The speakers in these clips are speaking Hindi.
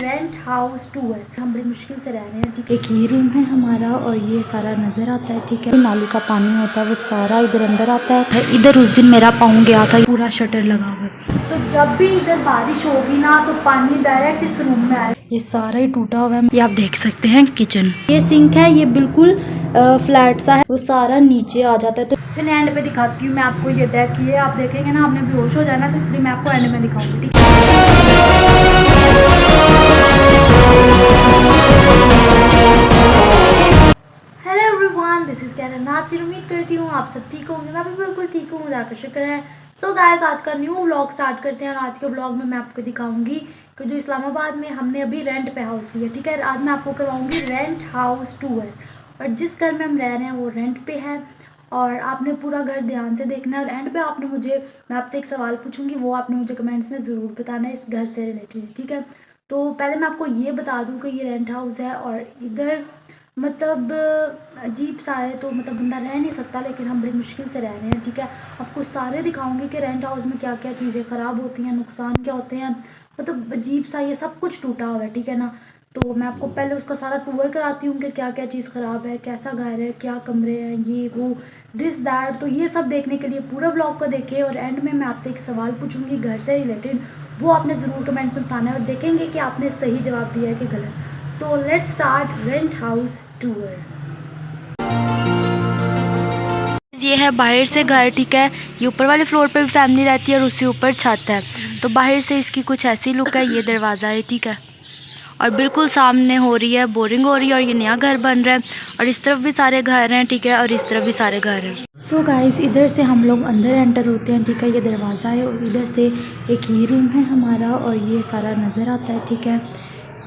Rent house tour. हम बड़ी मुश्किल से रह रहे हैं, ठीक है। एक ही रूम है हमारा और ये सारा नज़र आता है, ठीक है। नाली का पानी होता है वो सारा इधर अंदर आता है। इधर उस दिन मेरा पाँव गया था, पूरा शटर लगा हुआ है, तो जब भी इधर बारिश होगी ना तो पानी डायरेक्ट इस रूम में आए। ये सारा ही टूटा हुआ है। ये आप देख सकते हैं किचन, ये सिंक है, ये बिल्कुल फ्लैट सा है, वो सारा नीचे आ जाता है। तो चलिए एंड पे दिखाती हूँ मैं आपको। ये डेक, ये आप देखेंगे ना आपने बेहोश हो जाना, तो इसलिए मैं आपको एंड में दिखाऊंगी, ठीक है। Hello everyone, this is Karen Nasir. उम्मीद करती हूँ आप सब ठीक होंगे। मैं भी बिल्कुल ठीक हूँ, खुदा का शुक्र है। सो गाइस, आज का न्यू व्लॉग स्टार्ट करते हैं और आज के व्लॉग में मैं आपको दिखाऊंगी कि जो इस्लामाबाद में हमने अभी रेंट पे हाउस लिया, ठीक है। आज मैं आपको करवाऊंगी रेंट हाउस टूर, और जिस घर में हम रह रहे हैं वो रेंट पे है और आपने पूरा घर ध्यान से देखना है। और एंड पे आपने मैं आपसे एक सवाल पूछूंगी, वो आपने मुझे कमेंट्स में ज़रूर बताना है इस घर से रिलेटेड, ठीक है। तो पहले मैं आपको ये बता दूं कि ये रेंट हाउस है और इधर मतलब अजीब सा है, तो मतलब बंदा रह नहीं सकता, लेकिन हम बड़ी मुश्किल से रह रहे हैं, ठीक है। आपको सारे दिखाऊंगी कि रेंट हाउस में क्या क्या चीज़ें ख़राब होती हैं, नुकसान क्या होते हैं, मतलब अजीब सा ये सब कुछ टूटा हुआ है, ठीक है ना। तो मैं आपको पहले उसका सारा टूर कराती हूँ कि क्या क्या चीज़ ख़राब है, कैसा घर है, क्या कमरे हैं, ये वो दिस दैट। तो ये सब देखने के लिए पूरा ब्लॉग को देखें और एंड में मैं आपसे एक सवाल पूछूंगी घर से रिलेटेड, वो आपने ज़रूर कमेंट्स में बताना है और देखेंगे कि आपने सही जवाब दिया है कि गलत। So let's start rent house tour. ये है बाहर से घर, ठीक है। ये ऊपर वाले फ्लोर पे भी फैमिली रहती है और उससे ऊपर छत है, तो बाहर से इसकी कुछ ऐसी लुक है। ये दरवाज़ा है, ठीक है, और बिल्कुल सामने हो रही है, बोरिंग हो रही है और ये नया घर बन रहा है और इस तरफ भी सारे घर हैं, ठीक है, और इस तरफ भी सारे घर हैं। सो गाइस, इधर से हम लोग अंदर एंटर होते हैं, ठीक है। ये दरवाज़ा है और इधर से एक ही रूम है हमारा और ये सारा नज़र आता है, ठीक है।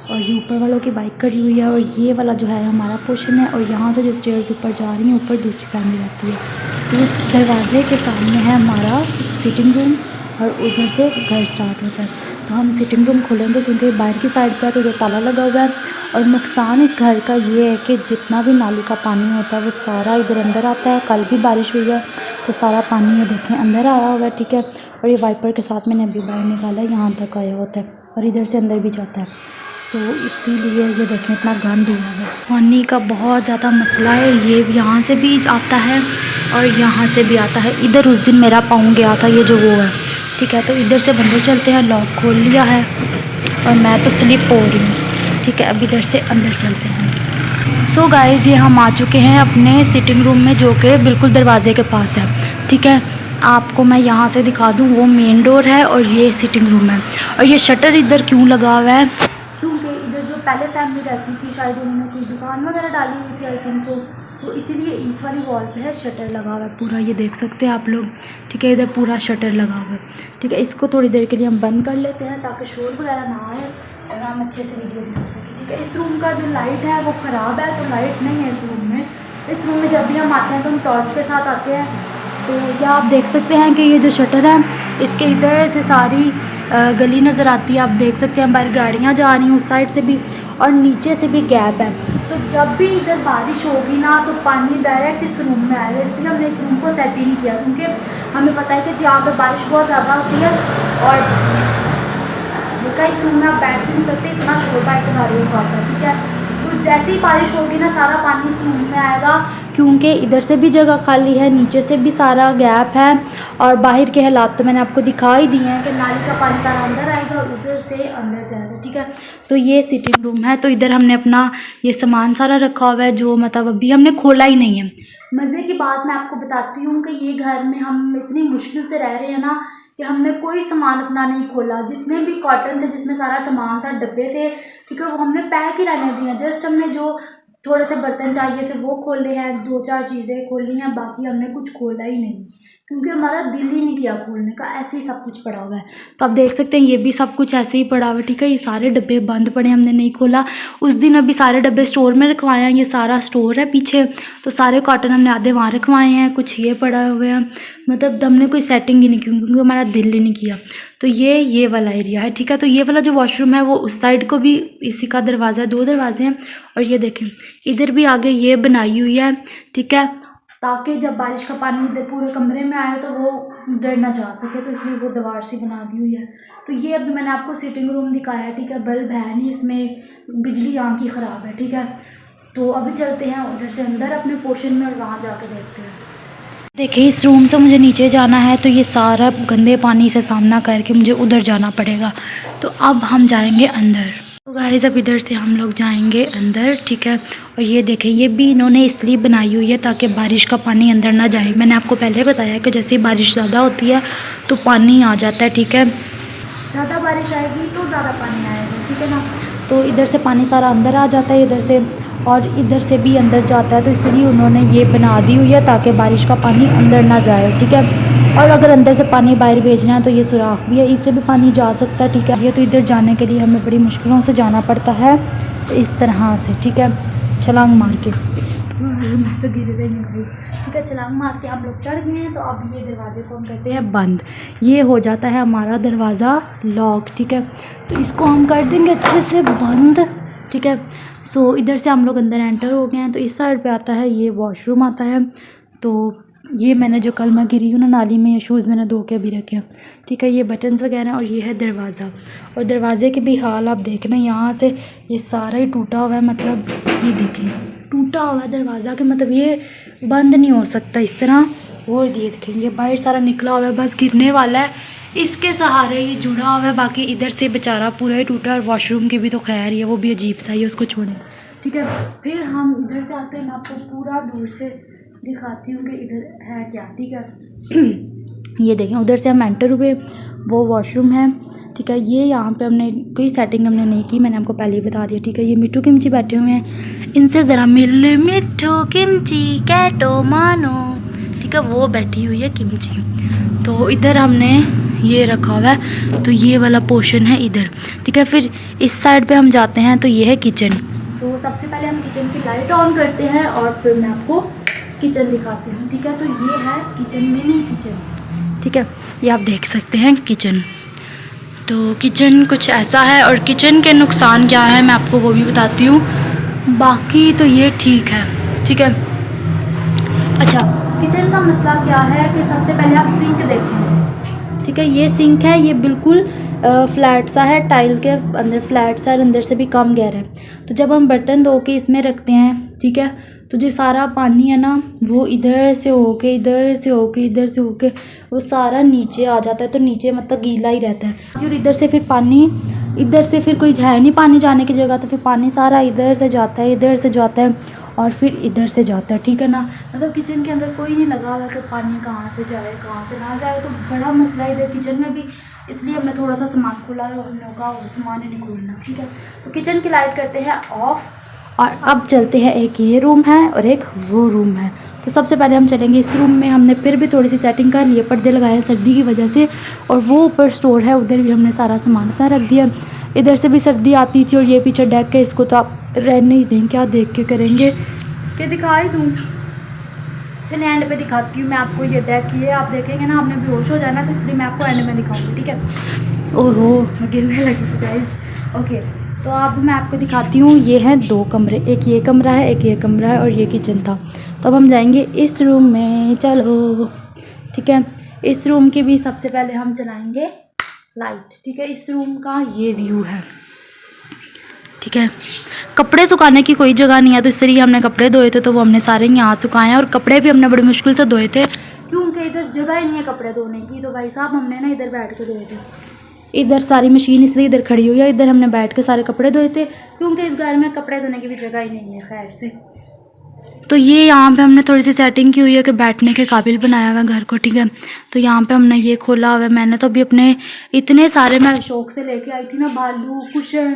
और ये ऊपर वालों की बाइक खड़ी हुई है और ये वाला जो है हमारा पोर्शन है और यहाँ से जो स्टेयर्स ऊपर जा रही हैं, ऊपर दूसरी फैमिली रहती है। तो दरवाजे के सामने है हमारा सिटिंग रूम और उधर से घर स्टार्ट होता है। तो हम सिटिंग रूम खोलेंगे क्योंकि बाहर की साइड पर तो जो ताला लगा हुआ है। और नुकसान इस घर का ये है कि जितना भी नाली का पानी होता है वो सारा इधर अंदर आता है। कल भी बारिश हुई है तो सारा पानी ये देखें अंदर आया हुआ है, ठीक है। और ये वाइपर के साथ मैंने अभी बाहर निकाला है, यहाँ तक आया होता है और इधर से अंदर भी जाता है। तो इसीलिए ये देखें इतना गंद हुआ है। पानी का बहुत ज़्यादा मसला है, ये यहाँ से भी आता है और यहाँ से भी आता है। इधर उस दिन मेरा पाँव गया था, ये जो वो है, ठीक है। तो इधर से बंदर चलते हैं, लॉक खोल लिया है और मैं तो स्लिप हो रही हूँ, ठीक है। अब इधर से अंदर चलते हैं। सो गाइज़, ये हम आ चुके हैं अपने सिटिंग रूम में जो कि बिल्कुल दरवाजे के पास है, ठीक है। आपको मैं यहाँ से दिखा दूँ, वो मेन डोर है और ये सिटिंग रूम है। और ये शटर इधर क्यों लगा हुआ है, क्योंकि इधर जो पहले फैमिली रहती थी शायद उन्होंने कोई दुकान वगैरह डाली हुई थी, आई थिंक सो, तो इसीलिए इस वाली वॉल पे है शटर लगा हुआ है पूरा, ये देख सकते हैं आप लोग, ठीक है। इधर पूरा शटर लगा हुआ है, ठीक है। इसको थोड़ी देर के लिए हम बंद कर लेते हैं ताकि शोर वगैरह ना आए और हम अच्छे से वीडियो बना सकें, ठीक है। इस रूम का जो लाइट है वो ख़राब है, तो लाइट नहीं है इस रूम में। इस रूम में जब भी हम आते हैं तो हम टॉर्च के साथ आते हैं। तो क्या आप देख सकते हैं कि ये जो शटर है इसके इधर से सारी गली नज़र आती है, आप देख सकते हैं। बाहर गाड़ियाँ जा रही हैं उस साइड से भी और नीचे से भी गैप है। तो जब भी इधर बारिश होगी ना तो पानी डायरेक्ट इस रूम में आएगा, इसलिए हमने इस रूम को सेट ही नहीं किया, क्योंकि हमें पता है कि यहाँ पे बारिश बहुत ज़्यादा होती है और इस रूम में आप बैठ भी नहीं सकते, इतना छोटा है तुम्हारे ऊपर, ठीक है। तो जैसे ही बारिश होगी ना सारा पानी इस रूम में आएगा, क्योंकि इधर से भी जगह खाली है, नीचे से भी सारा गैप है और बाहर के हालात तो मैंने आपको दिखा ही दिए हैं कि नाली का पानी सारा अंदर आएगा और उधर से अंदर जाएगा, ठीक है। तो ये सिटिंग रूम है, तो इधर हमने अपना ये सामान सारा रखा हुआ है जो मतलब अभी हमने खोला ही नहीं है। मज़े की बात मैं आपको बताती हूँ कि ये घर में हम इतनी मुश्किल से रह रहे हैं ना कि हमने कोई सामान अपना नहीं खोला। जितने भी कॉटन थे जिसमें सारा सामान था, डब्बे थे, ठीक है, वो हमने पैक ही रहने दिए। जस्ट हमने जो थोड़े से बर्तन चाहिए थे वो खोले हैं, 2-4 चीज़ें खोली हैं, बाकी हमने कुछ खोला ही नहीं क्योंकि हमारा दिल ही नहीं किया खोलने का, ऐसे ही सब कुछ पड़ा हुआ है। तो आप देख सकते हैं ये भी सब कुछ ऐसे ही पड़ा हुआ है, ठीक है। ये सारे डब्बे बंद पड़े, हमने नहीं खोला। उस दिन अभी सारे डब्बे स्टोर में रखवाए हैं, ये सारा स्टोर है पीछे, तो सारे कॉटन हमने आधे वहाँ रखवाए हैं, कुछ ये पड़ा हुए हैं, मतलब हमने कोई सेटिंग ही नहीं की क्योंकि हमारा दिल ही नहीं किया। तो ये वाला एरिया है, ठीक है। तो ये वाला जो वॉशरूम है वो उस साइड को भी इसी का दरवाज़ा है, 2 दरवाजे हैं। और ये देखें इधर भी आगे ये बनाई हुई है, ठीक है, ताकि जब बारिश का पानी इधर पूरे कमरे में आए तो वो उधर ना जा सके, तो इसलिए वो दीवार सी बना दी हुई है। तो ये अभी मैंने आपको सिटिंग रूम दिखाया है, ठीक है। बल्ब है नहीं इसमें, बिजली यहाँ की ख़राब है, ठीक है। तो अभी चलते हैं उधर से अंदर अपने पोर्शन में और वहाँ जाकर देखते हैं। देखिए इस रूम से मुझे नीचे जाना है, तो ये सारा गंदे पानी से सामना करके मुझे उधर जाना पड़ेगा। तो अब हम जाएंगे अंदर। तो गाइस अब इधर से हम लोग जाएंगे अंदर, ठीक है। और ये देखें, ये भी इन्होंने इसलिए बनाई हुई है ताकि बारिश का पानी अंदर ना जाए। मैंने आपको पहले बताया कि जैसे ही बारिश ज़्यादा होती है तो पानी आ जाता है, ठीक है। ज़्यादा बारिश आएगी तो ज़्यादा पानी आएगा, ठीक है ना। तो इधर से पानी सारा अंदर आ जाता है, इधर से और इधर से भी अंदर जाता है। तो इसलिए उन्होंने ये बना दी हुई है ताकि बारिश का पानी अंदर ना जाए, ठीक है। और अगर अंदर से पानी बाहर भेजना है तो ये सुराख भी है, इससे भी पानी जा सकता है, ठीक है। ये तो इधर जाने के लिए हमें बड़ी मुश्किलों से जाना पड़ता है, इस तरह से, ठीक है, छलांग मार के। मैं तो गिर रही हूँ, ठीक है। छलांग मार के हम लोग चढ़ गए हैं। तो अब ये दरवाजे को हम करते हैं बंद। ये हो जाता है हमारा दरवाज़ा लॉक, ठीक है। तो इसको हम कर देंगे अच्छे से बंद, ठीक है। सो इधर से हम लोग अंदर एंटर हो गए हैं। तो इस साइड पे आता है ये वॉशरूम आता है। तो ये मैंने जो कल मैं गिरी हूँ ना नाली में, ये शूज़ मैंने धो के भी रखे हैं, ठीक है। ये बटन्स वगैरह और ये है दरवाज़ा। और दरवाज़े के भी हाल आप देखना, यहाँ से ये सारा ही टूटा हुआ है, मतलब ये देखिए टूटा हुआ है दरवाज़ा के, मतलब ये बंद नहीं हो सकता इस तरह। और ये देखें ये बाहर सारा निकला हुआ है, बस गिरने वाला है, इसके सहारे ये जुड़ा हुआ है। बाकी इधर से बेचारा पूरा ही टूटा है। और वॉशरूम की भी तो खैर ही है, वो भी अजीब सा ही है, उसको छोड़ें, ठीक है। फिर हम इधर से आते हैं, मैं आपको पूरा दूर से दिखाती हूँ कि इधर है क्या, ठीक है। ये देखें उधर से हम एंटर हुए, वो वॉशरूम है, ठीक है। ये यहाँ पे हमने कोई सेटिंग हमने नहीं की, मैंने आपको पहले ही बता दिया, ठीक है। ये मिट्टू किमची बैठे हुए हैं, इनसे ज़रा मिल मिट्टू किमची कैटो मानो, ठीक है। वो बैठी हुई है किमची। तो इधर हमने ये रखा हुआ है, तो ये वाला पोर्शन है इधर, ठीक है। फिर इस साइड पे हम जाते हैं, तो ये है किचन। तो सबसे पहले हम किचन की लाइट ऑन करते हैं और फिर मैं आपको किचन दिखाती हूँ, ठीक है। तो ये है किचन, मिनी किचन, ठीक है। ये आप देख सकते हैं किचन। तो किचन कुछ ऐसा है। और किचन के नुकसान क्या है मैं आपको वो भी बताती हूँ, बाकी तो ये ठीक है, ठीक है। अच्छा, किचन का मसला क्या है कि सबसे पहले आप सिंक देखें, ठीक है। ये सिंक है, ये बिल्कुल फ्लैट सा है, टाइल के अंदर फ्लैट सा, अंदर से भी कम गहरा है। तो जब हम बर्तन धो के इसमें रखते हैं, ठीक है, तो जो सारा पानी है ना वो इधर से होके इधर से होके इधर से होके वो सारा नीचे आ जाता है। तो नीचे मतलब गीला ही रहता है। और इधर से फिर पानी, इधर से फिर कोई है नहीं पानी जाने की जगह, तो फिर पानी सारा इधर से जाता है, इधर से जाता है और फिर इधर से जाता है, ठीक है ना। मतलब किचन के अंदर कोई नहीं लगा हुआ तो पानी कहाँ से जाए कहाँ से ना जाए, तो बड़ा मसला है इधर किचन में भी। इसलिए हमने थोड़ा सा सामान खोला है और हमने कहा वो सामान ही नहीं खोलना, ठीक है। तो किचन की लाइट करते हैं ऑफ। और अब चलते हैं, एक ये रूम है और एक वो रूम है। तो सबसे पहले हम चलेंगे इस रूम में। हमने फिर भी थोड़ी सी सेटिंग कर ली है, पर्दे लगाए हैं सर्दी की वजह से। और वो ऊपर स्टोर है, उधर भी हमने सारा सामान अपना रख दिया। इधर से भी सर्दी आती थी। और ये पीछे डेक है, इसको तो आप रहने ही दें, क्या देख के करेंगे कि दिखाई दूँ। चलिए एंड पे दिखाती हूँ मैं आपको ये डेक। ये आप देखेंगे ना आपने बेहोश हो जाना, तो इसलिए मैं आपको एंड में दिखाऊँगी, ठीक है। ओहो मैं गिरने लगी गाइस। ओके, तो अब मैं आपको दिखाती हूँ। ये हैं 2 कमरे, एक ये कमरा है, एक ये कमरा है और ये किचन था। तो अब हम जाएंगे इस रूम में, चलो, ठीक है। इस रूम की भी सबसे पहले हम चलाएंगे लाइट, ठीक है। इस रूम का ये व्यू है, ठीक है। कपड़े सुखाने की कोई जगह नहीं है, तो इसलिए हमने कपड़े धोए थे, तो वो हमने सारे यहाँ सुखाए हैं। और कपड़े भी हमने बड़ी मुश्किल से धोए थे क्योंकि इधर जगह ही नहीं है कपड़े धोने की। तो भाई साहब हमने ना इधर बैठ के धोए थे, इधर सारी मशीन इसलिए इधर खड़ी हुई है, इधर हमने बैठ के सारे कपड़े धोए थे क्योंकि इस घर में कपड़े धोने की भी जगह ही नहीं है खैर से। तो ये यहाँ पे हमने थोड़ी सी सेटिंग की हुई है कि बैठने के काबिल बनाया हुआ है घर को, ठीक है। तो यहाँ पे हमने ये खोला हुआ है। मैंने तो अभी अपने इतने सारे मैं शौक से लेके आई थी ना, भालू, कुशन,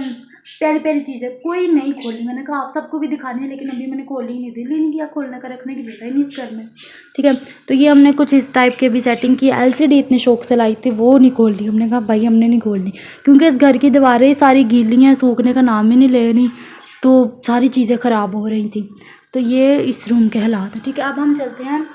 प्यारी प्यारी चीज़ें, कोई नहीं खोली। मैंने कहा आप सबको भी दिखानी है, लेकिन अभी मैंने खोली ही नहीं, दिल ही नहीं किया खोलने का, रखने की जगह ही नहीं इस घर में, ठीक है। तो ये हमने कुछ इस टाइप के भी सेटिंग की। एलसीडी इतने शौक से लाई थी, वो नहीं खोल ली। हमने कहा भाई हमने नहीं खोलनी, क्योंकि इस घर की दीवारें सारी गीली हैं, सूखने का नाम ही नहीं ले रही, तो सारी चीज़ें ख़राब हो रही थी। तो ये इस रूम के हालात हैं, ठीक है। अब हम चलते हैं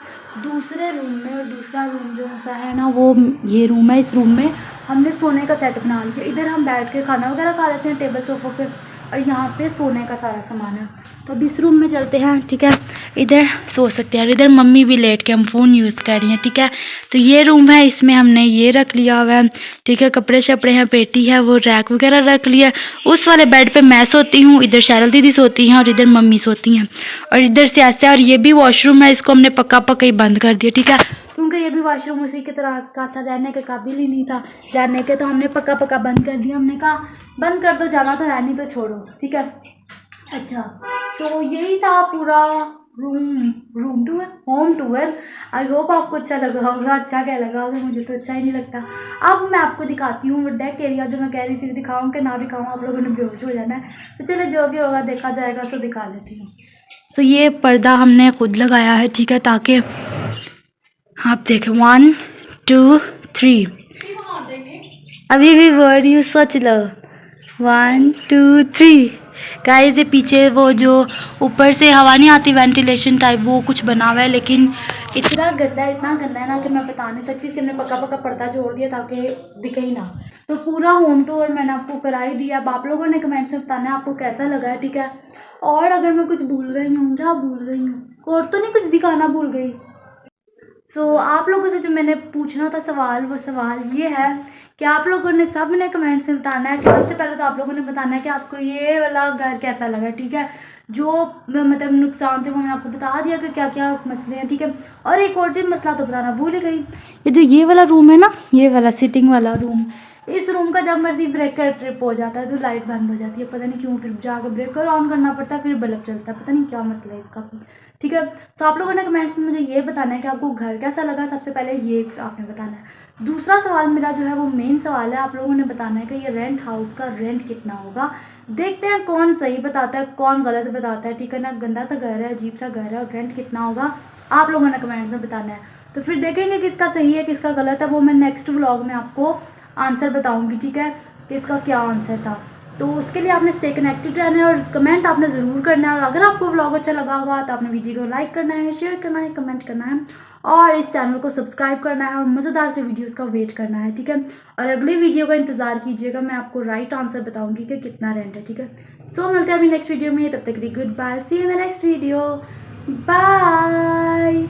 दूसरे रूम में। और दूसरा रूम जो सा है ना वो ये रूम है। इस रूम में हमने सोने का सेट बना लिया। इधर हम बैठ के खाना वगैरह खा लेते हैं टेबल सोफों पे, और यहाँ पे सोने का सारा सामान है। तो अब इस रूम में चलते हैं, ठीक है। इधर सो सकते हैं और इधर मम्मी भी लेट के हम फ़ोन यूज़ कर रही हैं, ठीक है। तो ये रूम है, इसमें हमने ये रख लिया हुआ है, ठीक है। कपड़े शपड़े हैं, पेटी है, वो रैक वगैरह रख लिया। उस वाले बेड पे मैं सोती हूँ, इधर शैरल दीदी सोती हैं और इधर मम्मी सोती हैं। और इधर से ऐसे, और ये भी वॉशरूम है, इसको हमने पक्का पक्का ही बंद कर दिया, ठीक है, क्योंकि ये भी वॉशरूम उसी की तरह का था, रहने के काबिल ही नहीं था जाने के, तो हमने पक्का पक्का बंद कर दिया। हमने कहा बंद कर दो, जाना तो है नहीं तो छोड़ो, ठीक है। अच्छा, तो यही था पूरा room tour, home tour. I hope आपको अच्छा लगा होगा। अच्छा क्या लगा होगा, मुझे तो अच्छा ही नहीं लगता। अब मैं आपको दिखाती हूँ वो डेक एरिया जो मैं कह रही थी दिखाऊँ कि ना दिखाऊँ, आप लोगों ने बेहोश हो जाना है। तो चलो जो भी होगा देखा जाएगा, तो दिखा लेती हूँ। तो ये पर्दा हमने खुद लगाया है, ठीक है, ताकि आप देखें। 1 2 3 अभी भी वर्ड यूज सोच लो। 1 2 3 गाइस, ये पीछे वो जो ऊपर से हवा नहीं आती वेंटिलेशन टाइप, वो कुछ बना हुआ है, लेकिन इतना गंदा है ना कि मैं बता नहीं सकती। कि हमने पक्का पक्का पर्दा जोड़ दिया ताकि दिखे ही ना। तो पूरा होम टूर मैंने आपको करा ही दिया। अब आप लोगों ने कमेंट्स में बताना है आपको कैसा लगा है, ठीक है। और अगर मैं कुछ भूल गई हूँ, क्या भूल गई हूँ, और तो नहीं कुछ दिखाना भूल गई। सो आप लोगों से जो मैंने पूछना था सवाल, वो सवाल ये है कि आप लोगों ने सब ने कमेंट्स में बताना है कि सबसे पहले तो आप लोगों ने बताना है कि आपको ये वाला घर कैसा लगा, ठीक है। जो मतलब नुकसान थे वो मैंने आपको बता दिया कि क्या क्या मसले हैं, ठीक है। और एक और चीज़ मसला तो बताना भूल ही गई, ये जो ये वाला रूम है ना, ये वाला सिटिंग वाला रूम, इस रूम का जब मर्जी ब्रेकर ट्रिप हो जाता है तो लाइट बंद हो जाती है, पता नहीं क्यों। फिर जाकर ब्रेकर ऑन करना पड़ता है, फिर बल्ब चलता है, पता नहीं क्या मसला है इसका, ठीक है। तो आप लोगों ने कमेंट्स में मुझे ये बताना है कि आपको घर कैसा लगा, सबसे पहले ये आपने बताना है। दूसरा सवाल मेरा जो है वो मेन सवाल है, आप लोगों ने बताना है कि ये रेंट हाउस का रेंट कितना होगा। देखते हैं कौन सही बताता है कौन गलत बताता है, ठीक है ना। गंदा सा घर है, अजीब सा घर है, और रेंट कितना होगा आप लोगों ने कमेंट्स में बताना है। तो फिर देखेंगे किसका सही है किसका गलत है, वो मैं नेक्स्ट व्लॉग में आपको आंसर बताऊँगी, ठीक है, कि इसका क्या आंसर था। तो उसके लिए आपने स्टे कनेक्टेड रहना है और कमेंट आपने ज़रूर करना है। और अगर आपको व्लॉग अच्छा लगा होगा तो आपने वीडियो को लाइक करना है, शेयर करना है, कमेंट करना है और इस चैनल को सब्सक्राइब करना है और मज़ेदार से वीडियोस का वेट करना है, ठीक है। और अगली वीडियो का इंतज़ार कीजिएगा, मैं आपको राइट आंसर बताऊंगी कि कितना रेंट है, ठीक है। सो मिलते हैं अभी नेक्स्ट वीडियो में, तब तक के लिए good bye, see you in the next video, bye.